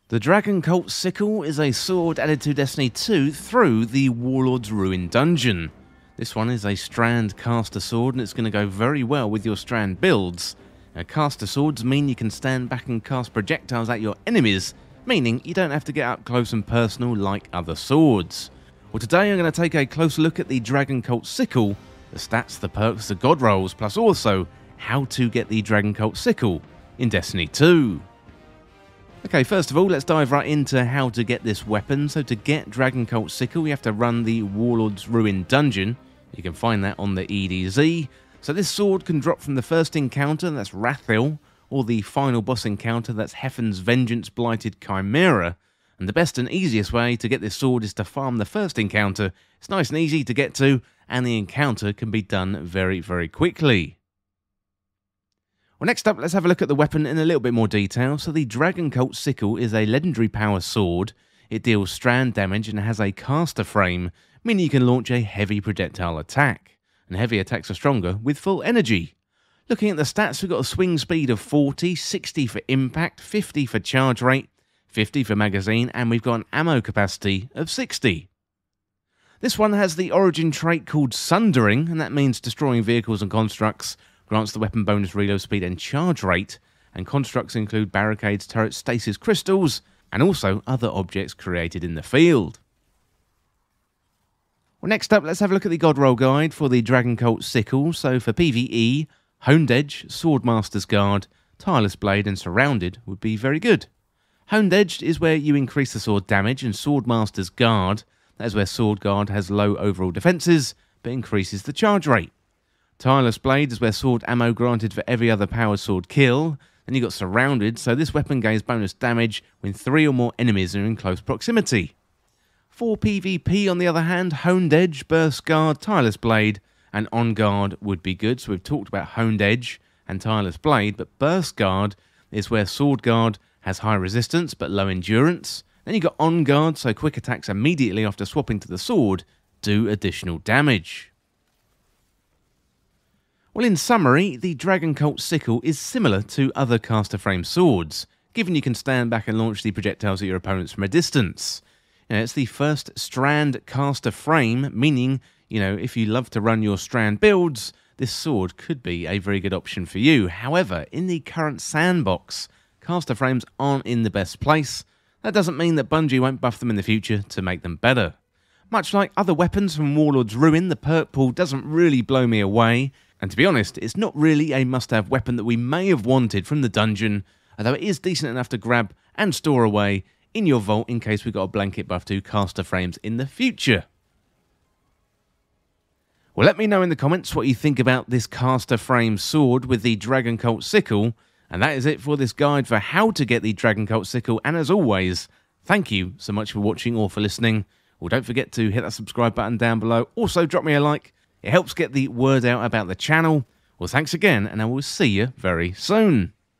The Dragoncult Sickle is a sword added to Destiny 2 through the Warlord's Ruin dungeon. This one is a Strand Caster Sword and it's going to go very well with your Strand builds. Now, caster swords mean you can stand back and cast projectiles at your enemies, meaning you don't have to get up close and personal like other swords. Well, today I'm going to take a closer look at the Dragoncult Sickle, the stats, the perks, the god rolls, plus also how to get the Dragoncult Sickle in Destiny 2. Okay, first of all, let's dive right into how to get this weapon. So to get Dragoncult Sickle, you have to run the Warlord's Ruin dungeon. You can find that on the EDZ. So this sword can drop from the first encounter, that's Rathil, or the final boss encounter, that's Hefen's Vengeance Blighted Chimera. And the best and easiest way to get this sword is to farm the first encounter. It's nice and easy to get to, and the encounter can be done very, very quickly. Well, next up, let's have a look at the weapon in a little bit more detail. So the Dragoncult Sickle is a legendary power sword. It deals strand damage and has a caster frame, meaning you can launch a heavy projectile attack. And heavy attacks are stronger with full energy. Looking at the stats, we've got a swing speed of 40, 60 for impact, 50 for charge rate, 50 for magazine, and we've got an ammo capacity of 60. This one has the origin trait called Sundering, and that means destroying vehicles and constructs, grants the weapon bonus reload speed and charge rate, and constructs include barricades, turrets, stasis crystals, and also other objects created in the field. Well, next up, let's have a look at the god roll guide for the Dragoncult Sickle. So for PvE, Honed Edge, Swordmaster's Guard, Tireless Blade, and Surrounded would be very good. Honed Edge is where you increase the sword damage, and Swordmaster's Guard, that is where Sword Guard has low overall defences, but increases the charge rate. Tireless Blade is where sword ammo granted for every other power sword kill. Then you got Surrounded, so this weapon gains bonus damage when 3 or more enemies are in close proximity. For PvP, on the other hand, Honed Edge, Burst Guard, Tireless Blade, and On Guard would be good. So we've talked about Honed Edge and Tireless Blade, but Burst Guard is where Sword Guard has high resistance but low endurance. Then you got On Guard, so quick attacks immediately after swapping to the sword do additional damage. Well, in summary, the Dragoncult Sickle is similar to other caster frame swords, given you can stand back and launch the projectiles at your opponents from a distance. It's the first Strand caster frame, meaning, if you love to run your Strand builds, this sword could be a very good option for you. However, in the current sandbox, caster frames aren't in the best place. That doesn't mean that Bungie won't buff them in the future to make them better. Much like other weapons from Warlord's Ruin, the perk pool doesn't really blow me away. And to be honest, it's not really a must-have weapon that we may have wanted from the dungeon, although it is decent enough to grab and store away in your vault in case we got a blanket buff to caster frames in the future. Well, let me know in the comments what you think about this caster frame sword with the Dragoncult Sickle, and that is it for this guide for how to get the Dragoncult Sickle, and as always, thank you so much for watching or for listening. Well, don't forget to hit that subscribe button down below, also drop me a like. It helps get the word out about the channel. Well, thanks again, and I will see you very soon.